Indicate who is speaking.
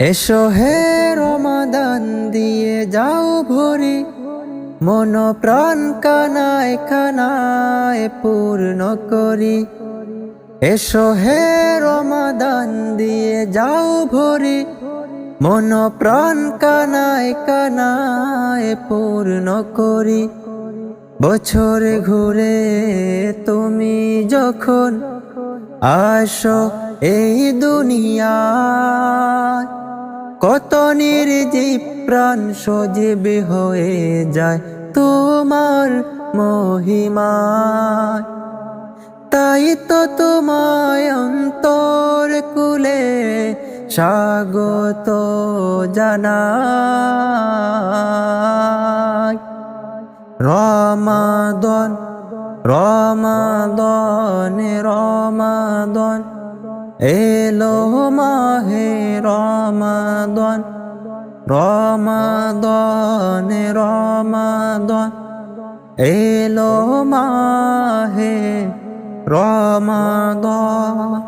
Speaker 1: এসো হে রমাদান দিয়ে যাও ভরে, মন প্রাণ কানায় কানায় পূর্ণ করি। এসো হে রমাদান দিয়ে যাও ভরে, মন প্রাণ কানায় কানায় পূর্ণ করি। বছর ঘুরে তুমি যখন আসো এই দুনিয়ায়, কত নির্জীব প্রাণ সজীব হয়ে যায় তোমার মহিমায়। তাই তো তোমায় অন্তর কুলে স্বাগত জানাই। রমাদান রমাদান রমাদান এলো মাহে রমাদান, রমাদান রমাদান এলো মাহে রমাদান।